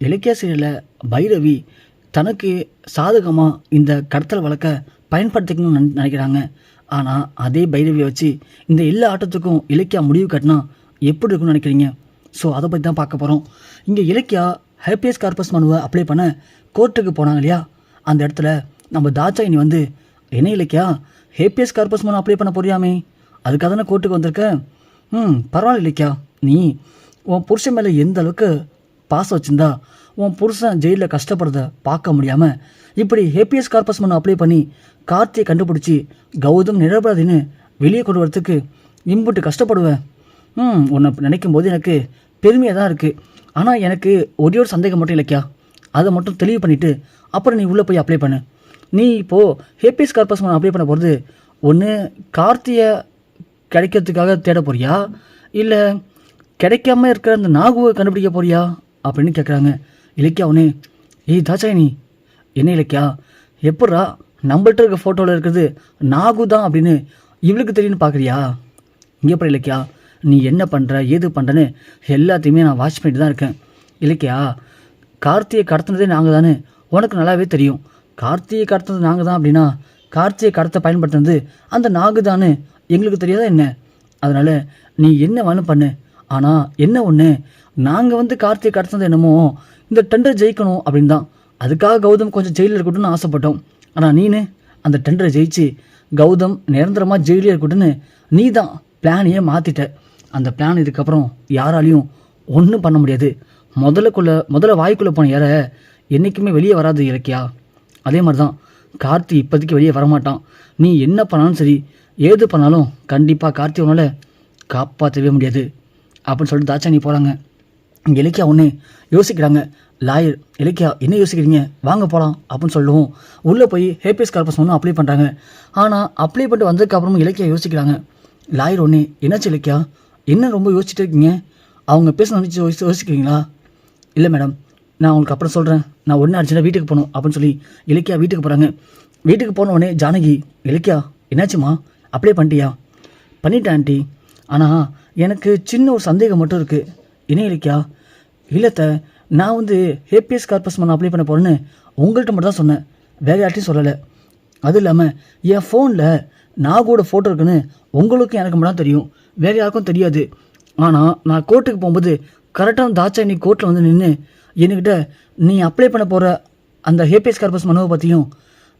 இலக்கிய சீரியலில் பைரவி தனக்கு சாதகமாக இந்த கடத்தல் வழக்கை பயன்படுத்திக்கணும்னு நினைக்கிறாங்க. ஆனால் அதே பைரவியை வச்சு இந்த எல்லா ஆட்டத்துக்கும் இலக்கியா முடிவு கட்டினா எப்படி இருக்குன்னு நினைக்கிறீங்க? ஸோ அதை பற்றி தான் பார்க்க போகிறோம். இங்கே இலக்கியா ஹேப்பியஸ் கார்பஸ் மனுவை அப்ளை பண்ண கோர்ட்டுக்கு போனாங்க இல்லையா? அந்த இடத்துல நம்ம தாட்சாயினி வந்து, என்ன இலக்கியா ஹேப்பியஸ் கார்பஸ் மனு அப்ளை பண்ண போறியாமே, அதுக்காக தானே கோர்ட்டுக்கு வந்திருக்க? பரவாயில்ல இலக்கியா, நீ உன் புருஷன் மேலே எந்த அளவுக்கு பாசம் வச்சுருந்தா உன் புருஷன் ஜெயிலில் கஷ்டப்படுறத பார்க்க முடியாமல் இப்படி ஹேப்பியஸ் கார்பஸ் மனு அப்ளை பண்ணி கார்த்தியை கண்டுபிடிச்சி கௌதம் நிரபராதின்னு வெளியே கொண்டு வரத்துக்கு இம்புட்டு கஷ்டப்படுவேன். உன்னை நினைக்கும் போது எனக்கு பெருமையாக தான் இருக்குது. ஆனால் எனக்கு ஒரே ஒரு சந்தேகம் மட்டும் இலக்கியா, அதை மட்டும் தெளிவு பண்ணிவிட்டு அப்புறம் நீ உள்ளே போய் அப்ளை பண்ணு. நீ இப்போது ஹேப்பியஸ் கார்பஸ் மனு அப்ளை பண்ண போகிறது ஒன்று கார்த்தியை கிடைக்கிறதுக்காக தேட போறியா, இல்லை கிடைக்காம இருக்கிற அந்த நாகுவை கண்டுபிடிக்க போறியா அப்படின்னு கேட்குறாங்க. இலக்கியா ஒன்று, தாட்சாயினி என்ன இலக்கியா, எப்பட்றா நம்மள்ட்ட இருக்க ஃபோட்டோவில் இருக்கிறது நாகு தான் அப்படின்னு இவளுக்கு தெரியும்னு பார்க்குறியா? இங்கே போகிற இலக்கியா, நீ என்ன பண்ணுற ஏது பண்ணுறன்னு எல்லாத்தையுமே நான் வாட்ச் பண்ணிட்டு தான் இருக்கேன். இலக்கியா, கார்த்தியை கடத்தினதே நாங்கள் தானே உனக்கு நல்லாவே தெரியும். கார்த்தியை கடத்தினது நாங்கள் தான் அப்படின்னா கார்த்தியை கடத்த பயன்படுத்தினது அந்த நாகு தானே எங்களுக்கு தெரியாதா என்ன? அதனால் நீ என்ன வேணும் பண்ணு. ஆனால் என்ன ஒன்று, நாங்கள் வந்து கார்த்தியை கடத்தினது என்னமோ இந்த டெண்டரை ஜெயிக்கணும் அப்படின்னு தான், அதுக்காக கௌதம் கொஞ்சம் ஜெயிலில் இருக்கட்டும்னு ஆசைப்பட்டோம். ஆனால் நீனு அந்த டெண்டரை ஜெயிச்சு கௌதம் நிரந்தரமாக ஜெயிலே இருக்கட்டும்னு நீ தான் பிளானையே மாற்றிட்ட. அந்த பிளான் இதுக்கப்புறம் யாராலையும் ஒன்றும் பண்ண முடியாது. முதல்ல வாய்க்குள்ளே போன யார என்றைக்குமே வெளியே வராது இலக்கியா. அதே மாதிரி தான் கார்த்தி இப்போதைக்கு வெளியே வரமாட்டான். நீ என்ன பண்ணாலும் சரி, ஏது பண்ணாலும் கண்டிப்பாக கார்த்தி உன்னால் காப்பாற்றவே முடியாது அப்படின்னு சொல்லிட்டு தாட்சாயினி போகிறாங்க. இங்கே இலக்கியா ஒன்று யோசிக்கிறாங்க. லாயர், இலக்கியா என்ன யோசிக்கிறீங்க, வாங்க போகலாம் அப்படின்னு சொல்லுவோம். உள்ளே போய் ஹேப்பியஸ் கார்பஸ் ஒன்று அப்ளை பண்ணுறாங்க. ஆனால் அப்ளை பண்ணிட்டு வந்ததுக்கப்புறமும் இலக்கியா யோசிக்கிறாங்க. லாயர் ஒன்று, என்னாச்சு இலக்கியா, என்ன ரொம்ப யோசிச்சுட்டு இருக்கீங்க, அவங்க பேச நினச்சி யோசிக்கிறீங்களா? இல்லை மேடம், நான் உங்களுக்கு அப்புறம் சொல்கிறேன், நான் ஒன்று அடிச்சுனா வீட்டுக்கு போகணும் அப்படின்னு சொல்லி இலக்கியா வீட்டுக்கு போகிறாங்க. வீட்டுக்கு போன உடனே ஜானகி, இலக்கியா என்னாச்சுமா, அப்ளை பண்ணிட்டியா? பண்ணிட்டேன் ஆண்டி, ஆனால் எனக்கு சின்ன ஒரு சந்தேகம் மட்டும் இருக்குது. என்ன இலக்கியா? இல்லைத்த, நான் வந்து ஹேப்பியஸ் கார்பஸ் மனு அப்ளை பண்ண போகிறேன்னு உங்கள்கிட்ட மட்டும் தான் சொன்னேன், வேறு யார்ட்டையும் சொல்லலை. அதுவும் இல்லாமல் என் ஃபோனில் நாகோட ஃபோட்டோ இருக்குன்னு உங்களுக்கு எனக்கு மட்டும் தான் தெரியும், வேறு யாருக்கும் தெரியாது. ஆனால் நான் கோர்ட்டுக்கு போகும்போது கரெக்டாக தாட்சாயினி கோர்ட்டில் வந்து நின்று என்கிட்ட நீ அப்ளை பண்ண போகிற அந்த ஹேப்பியஸ் கார்பஸ் மனுவை பற்றியும்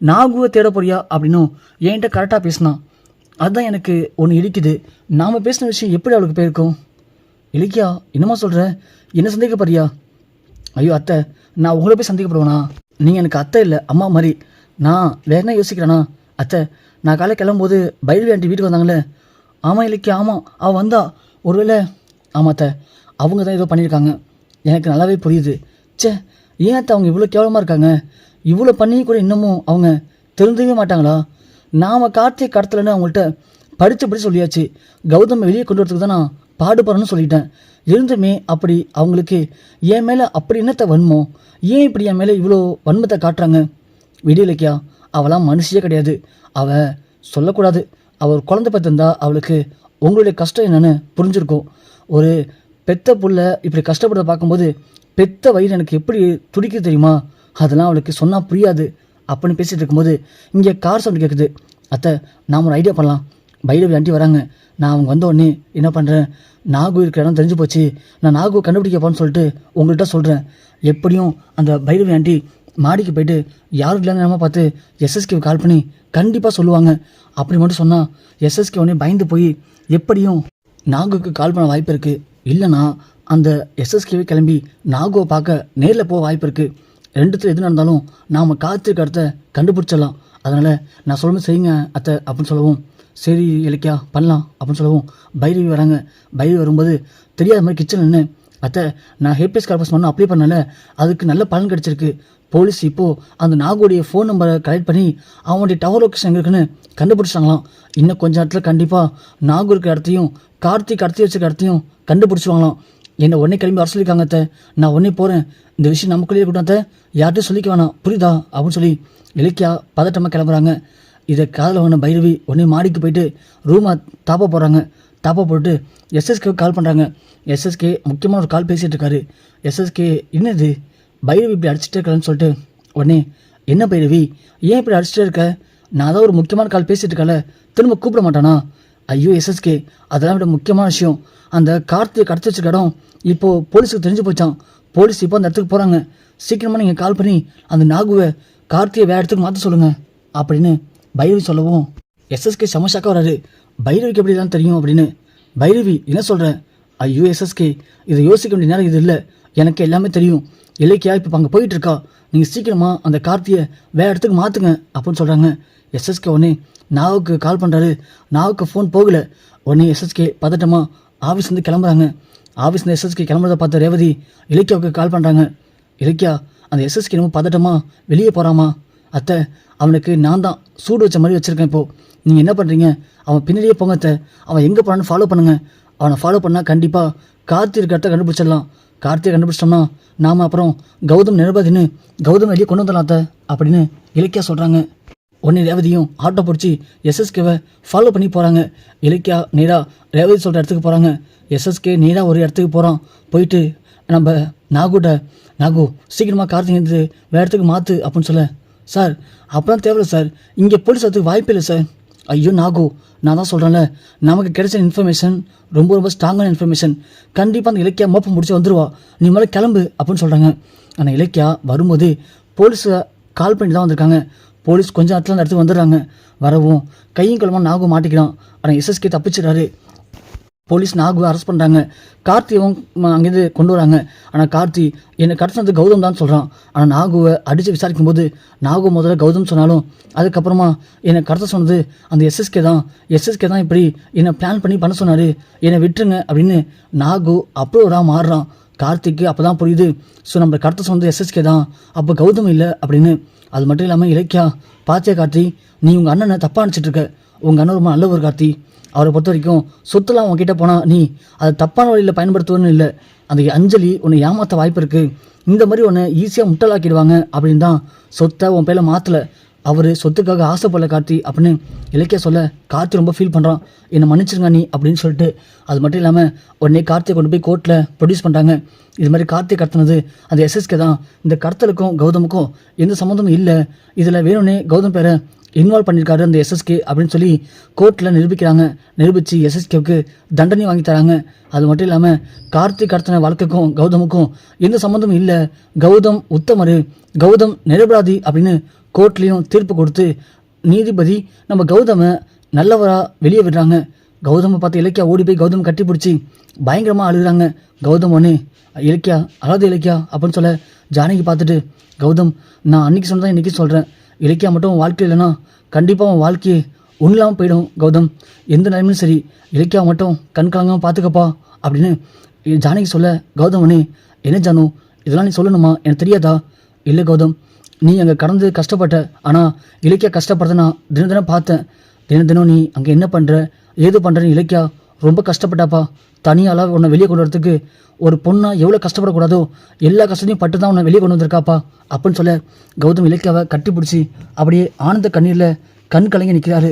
நாகுவை தேட போறியா அப்படின்னும் என்கிட்ட கரெக்டாக பேசினான். அதுதான் எனக்கு ஒன்று இடிக்குது. நாம் பேசின விஷயம் எப்படி அவளுக்கு போயிருக்கோம்? இலக்கியா என்னமா சொல்கிற, என்ன சந்தேகப்படுறியா? ஐயோ அத்தை, நான் உங்களை போய் சந்தேகப்படுவேனா? நீங்கள் எனக்கு அத்தை இல்லை அம்மா மாதிரி. நான் வேற என்ன யோசிக்கிறேன்னா அத்தை, நான் காலை கிளம்பும்போது பைரவி ஆண்டி வீட்டுக்கு வந்தாங்களே. ஆமாம் இலக்கியா, ஆமாம் அவள் வந்தா. ஒருவேளை ஆமாம் அத்தை, அவங்க தான் ஏதோ பண்ணியிருக்காங்க, எனக்கு நல்லாவே புரியுது. ஏன் அத்தை அவங்க இவ்வளோ கேவலமாக இருக்காங்க? இவ்வளோ பண்ணி கூட இன்னமும் அவங்க தெரிஞ்சுக்கவே மாட்டாங்களா? நாம் கார்த்தியை கடத்தலைன்னு அவங்கள்ட்ட படித்து சொல்லியாச்சு. கௌதம் வெளியே கொண்டு வரதுக்கு தான் நான் பாடுபடுறேன்னு சொல்லிட்டேன். இருந்துமே அப்படி அவங்களுக்கு என் மேலே அப்படி என்னத்தை வன்மோ, ஏன் இப்படி என் மேலே இவ்வளோ வன்மத்தை காட்டுறாங்க? விடியலைக்கியா, அவளாம் மனுஷியே கிடையாது. அவள் சொல்லக்கூடாது, அவள் குழந்தை பெற்றிருந்தா அவளுக்கு உங்களுடைய கஷ்டம் என்னென்னு புரிஞ்சிருக்கும். ஒரு பெத்த புள்ள இப்படி கஷ்டப்படுறத பார்க்கும்போது பெத்த வயிறு எனக்கு எப்படி துடிக்குது தெரியுமா? அதெல்லாம் அவளுக்கு சொன்னால் புரியாது அப்படின்னு பேசிகிட்டு இருக்கும்போது இங்கே கார் சவுண்டு கேட்குது. அத்தை, நாம் ஒரு ஐடியா பண்ணலாம். பைரவி ஆண்டி வராங்க. நான் அவங்க வந்த உடனே என்ன பண்ணுறேன், நாகு இருக்கிற இடம் தெரிஞ்சு போச்சு, நான் நாகுவை கண்டுபிடிக்க போன்னு சொல்லிட்டு உங்கள்கிட்ட சொல்கிறேன். எப்படியும் அந்த பைரவி ஆண்டி மாடிக்கு போயிட்டு யாரும் இல்லைன்னு நம்ம பார்த்து எஸ்எஸ்கேவை கால் பண்ணி கண்டிப்பாக சொல்லுவாங்க. அப்படி மட்டும் சொன்னால் எஸ்எஸ்கே உடனே பயந்து போய் எப்படியும் நாகுக்கு கால் பண்ண வாய்ப்பு இருக்குது. இல்லைனா அந்த எஸ்எஸ்கேவை கிளம்பி நாகுவை பார்க்க நேரில் போக வாய்ப்பு இருக்குது. ரெண்டுத்தில் எது நடந்தாலும் நாம் காத்திருக்க இடத்த கண்டுபிடிச்சிடலாம். அதனால் நான் சொல்லும்போது செய்யுங்க அத்தை அப்படின்னு சொல்லவும், சரி இலக்கியா பண்ணலாம் அப்படின்னு சொல்லவும் பைரவி வராங்க. பைரவி வரும்போது தெரியாத மாதிரி கிச்சன் நின்று, அத்தை நான் ஹேப்பியஸ் கார்பஸ் மனு அப்ளை பண்ணல, அதுக்கு நல்ல பலன் கிடச்சிருக்கு. போலீஸ் இப்போது அந்த நாகுடைய ஃபோன் நம்பரை கலெக்ட் பண்ணி அவனுடைய டவர் லொக்கேஷன் எங்கே இருக்குன்னு கண்டுபிடிச்சாங்களாம். இன்னும் கொஞ்சம் இடத்துல கண்டிப்பாக நாகு இருக்கிற இடத்தையும் கார்த்திக் கடத்தி வச்சுருக்க இடத்தையும் கண்டுபிடிச்சிவாங்களாம். என்னை உடனே கிளம்பி வர சொல்லியிருக்காங்க அத்தை, நான் உடனே போகிறேன். இந்த விஷயம் நமக்குள்ளேயே இருக்கட்டும் அத்தை, யார்கிட்டையும் சொல்லிக்க வேணாம், புரியுதா அப்படின்னு சொல்லி இலக்கியா பதட்டமாக கிளம்புறாங்க. இதை காதில் வாங்கின பைரவி உடனே மாடிக்கு போயிட்டு ரூமை தாப்பா போடுறாங்க. தாப்பா போட்டு எஸ்எஸ்கேவுக்கு கால் பண்ணுறாங்க. எஸ்எஸ்கே முக்கியமாக ஒரு கால் பேசிகிட்டு இருக்காரு. எஸ்எஸ்கே என்னது பைரவி இப்படி அடிச்சுட்டே இருக்கலன்னு சொல்லிட்டு உடனே, என்ன பைரவி ஏன் இப்படி அடிச்சுட்டே இருக்க? நான் தான் ஒரு முக்கியமான கால் பேசிட்டு இருக்கல, திரும்ப கூப்பிட மாட்டானா? ஐயோ எஸ்எஸ்கே, அதெல்லாம் விட முக்கியமான விஷயம், அந்த கார்த்தியை கடத்தி வச்சிருக்க இடம் இப்போது போலீஸுக்கு தெரிஞ்சு போச்சான். போலீஸ் இப்போ அந்த இடத்துக்கு போகிறாங்க. சீக்கிரமாக நீங்கள் கால் பண்ணி அந்த நாகுவை கார்த்தியை வேறு இடத்துக்கு மாற்ற சொல்லுங்கள் அப்படின்னு பைரவி சொல்லவும் எஸ்எஸ்கே சமஷாக்காக வராரு. பைரவிக்கு எப்படி தான் தெரியும் அப்படின்னு. பைரவி என்ன சொல்கிறேன்? ஐயோ எஸ்எஸ்கே, இதை யோசிக்க வேண்டிய நேரம் இது இல்லை, எனக்கு எல்லாமே தெரியும். இலக்கியா இப்போ அங்கே போயிட்டு இருக்கா, நீங்கள் சீக்கிரமாக அந்த கார்த்தியை வேறு இடத்துக்கு மாற்றுங்க அப்படின்னு சொல்கிறாங்க. எஸ்எஸ்கே உடனே நாவுக்கு கால் பண்ணுறாரு. நாவுக்கு ஃபோன் போகலை. உடனே எஸ்எஸ்கே பதட்டமாக ஆஃபீஸ்லேருந்து கிளம்புறாங்க. ஆஃபீஸ்லேருந்து எஸ்எஸ்கே கிளம்புறதை பார்த்த ரேவதி இலக்கியாவுக்கு கால் பண்ணுறாங்க. இலக்கியா, அந்த எஸ்எஸ்கே நம்ம பதட்டமாக வெளியே போகிறாமா? அத்தை, அவனுக்கு நான் தான் சூடு வச்ச மாதிரி வச்சுருக்கேன். இப்போது நீங்கள் என்ன பண்ணுறீங்க? அவன் பின்னாடியே போங்க அத்தை. அவன் எங்கே போனான்னு ஃபாலோ பண்ணுங்கள். அவனை ஃபாலோ பண்ணால் கண்டிப்பாக கார்த்தி இருக்க இடத்த கண்டுபிடிச்சிடலாம். கார்த்தியை கண்டுபிடிச்சிட்டோம்னா நாம் அப்புறம் கௌதம் நிரபதின்னு கௌதம் வெளியே கொண்டு வந்துடலாம் அத்தை அப்படின்னு இலக்கியா சொல்கிறாங்க. உடனே ரேவதியும் ஆட்டோ பிடிச்சி எஸ்எஸ்கேவை ஃபாலோ பண்ணி போகிறாங்க. இலக்கியா நேராக ரேவதி சொல்கிற இடத்துக்கு போகிறாங்க. எஸ்எஸ்கே நேராக ஒரு இடத்துக்கு போகிறான். போயிட்டு நம்ம நாகு சீக்கிரமாக கார்த்திகை இருந்து வேறு இடத்துக்கு மாற்று அப்படின்னு சொல்ல, சார் அப்போலாம் தேவையில்லை சார், இங்கே போலீஸ் வரதுக்கு வாய்ப்பே இல்லை சார். ஐயோ நாகு, நான் தான் சொல்கிறேன்ல, நமக்கு கிடைச்ச இன்ஃபர்மேஷன் ரொம்ப ரொம்ப ஸ்ட்ராங்கான இன்ஃபர்மேஷன். கண்டிப்பாக அந்த இலக்கியா மோப்பம் முடிச்சு வந்துடுவா, நீ மேலே கிளம்பு அப்படின்னு சொல்கிறாங்க. ஆனால் இலக்கியா வரும்போது போலீஸை கால் பண்ணி தான் வந்திருக்காங்க. போலீஸ் கொஞ்சம் நேரத்தில் அந்த இடத்துக்கு வந்துடுறாங்க. வரவும் கையும் களமாக நாகு மாட்டிக்கிறான். ஆனால் எஸ்எஸ்கே தப்பிச்சிடாரு. போலீஸ் நாகுவை அரெஸ்ட் பண்ணுறாங்க. கார்த்தியும் அங்கேருந்து கொண்டு வராங்க. ஆனால் கார்த்தி என்னை கடத்தினது கௌதம் தான் சொல்கிறான். ஆனால் நாகுவை அடித்து விசாரிக்கும் போது நாகு முதல்ல கௌதம் சொன்னாலும் அதுக்கப்புறமா என்னை கடத்த சொன்னது அந்த எஸ்எஸ்கே தான் இப்படி என்னை பிளான் பண்ணி பண்ண சொன்னார், என்னை விட்டுருங்க அப்படின்னு நாகு அப்ரூவராக மாறுறான். கார்த்திக்கு அப்போ தான் புரியுது, ஸோ நம்ம கடத்த சொன்னது எஸ்எஸ்கே தான், அப்போ கௌதம் இல்லை அப்படின்னு. அது மட்டும் இல்லாமல் இலக்கியா, பாத்தியா கார்த்தி, நீ உங்கள் அண்ணனை தப்பாக நினச்சிட்டு இருக்க. உங்கள் அண்ணன் ரொம்ப நல்லவர் கார்த்தி. அவரை பொறுத்த வரைக்கும் சொத்துலாம் உங்ககிட்ட போனால் நீ அதை தப்பான வழியில் பயன்படுத்துவன்னு இல்லை. அந்த அஞ்சலி உன்னை ஏமாற்ற வாய்ப்பு இருக்குது. இந்த மாதிரி உன்னை ஈஸியாக முட்டலாக்கிடுவாங்க அப்படின்னு தான் சொத்தை உன் பேரில் மாற்றலை. அவர் சொத்துக்காக ஆசைப்படல கார்த்தி அப்படின்னு இலக்கியா சொல்ல, கார்த்தி ரொம்ப ஃபீல் பண்ணுறான். என்னை மன்னிச்சிருங்க நீ அப்படின்னு சொல்லிட்டு. அது மட்டும் இல்லாமல் உடனே கார்த்தியை கொண்டு போய் கோர்ட்டில் ப்ரொடியூஸ் பண்ணுறாங்க. இது மாதிரி கார்த்தியை கடத்தினது அந்த எஸ்எஸ்கே தான். இந்த கடத்தலுக்கும் கௌதமுக்கும் எந்த சம்மந்தமும் இல்லை. இதில் வேணும்னே கௌதம் பேரை இன்வால்வ் பண்ணியிருக்காரு அந்த எஸ்எஸ்கே அப்படின்னு சொல்லி கோர்ட்டில் நிரூபிக்கிறாங்க. நிரூபித்து எஸ்எஸ்கேவுக்கு தண்டனை வாங்கி தராங்க. அது மட்டும் இல்லாமல் கார்த்திக் கடத்தின வழக்குக்கும் கௌதமுக்கும் எந்த சம்மந்தமும் இல்லை, கௌதம் உத்தமர், கௌதம் நிரபராதி அப்படின்னு கோர்ட்லேயும் தீர்ப்பு கொடுத்து நீதிபதி நம்ம கௌதமை நல்லவராக வெளியே விடுறாங்க. கௌதமை பார்த்து இலக்கியா ஓடி போய் கௌதம் கட்டி பிடிச்சி பயங்கரமாக அழுகுறாங்க. கௌதம் ஒன்று இலக்கியா அழாது இலக்கியா அப்படின்னு சொல்ல, ஜானகி பார்த்துட்டு, கௌதம் நான் அன்றைக்கி சொன்னதான் இன்றைக்கி சொல்கிறேன், இலக்கியா மட்டும் வாழ்க்கை இல்லைன்னா கண்டிப்பாக உன் வாழ்க்கையை ஒன்றும் இல்லாமல் போயிடும் கௌதம். எந்த நிலைமையும் சரி இலக்கியா மட்டும் கண் கலங்காமல் பார்த்துக்கப்பா அப்படின்னு ஜானகி சொல்ல, கௌதம் ஒன்று என்ன ஜானு இதெல்லாம் நீ சொல்லணுமா, எனக்கு தெரியாதா? இல்லை கௌதம், நீ அங்கே கடந்து கஷ்டப்பட்ட, ஆனால் இலக்கியா கஷ்டப்படுறத நான் தினம் பார்த்தேன். தினம் நீ அங்கே என்ன பண்ணுற ஏது பண்ணுறேன்னு இலக்கியா ரொம்ப கஷ்டப்பட்டாப்பா. தனியால் உன்னை வெளியே கொண்டு வரதுக்கு ஒரு பொண்ணா எவ்வளோ கஷ்டப்படக்கூடாதோ எல்லா கஷ்டத்தையும் பட்டு தான் உன்னை வெளியே கொண்டு வந்திருக்காப்பா அப்படின்னு சொல்ல, கௌதம் இலக்கியாவை கட்டி பிடிச்சி அப்படியே ஆனந்த கண்ணீரில் கண் கலங்கி நிற்கிறாரு.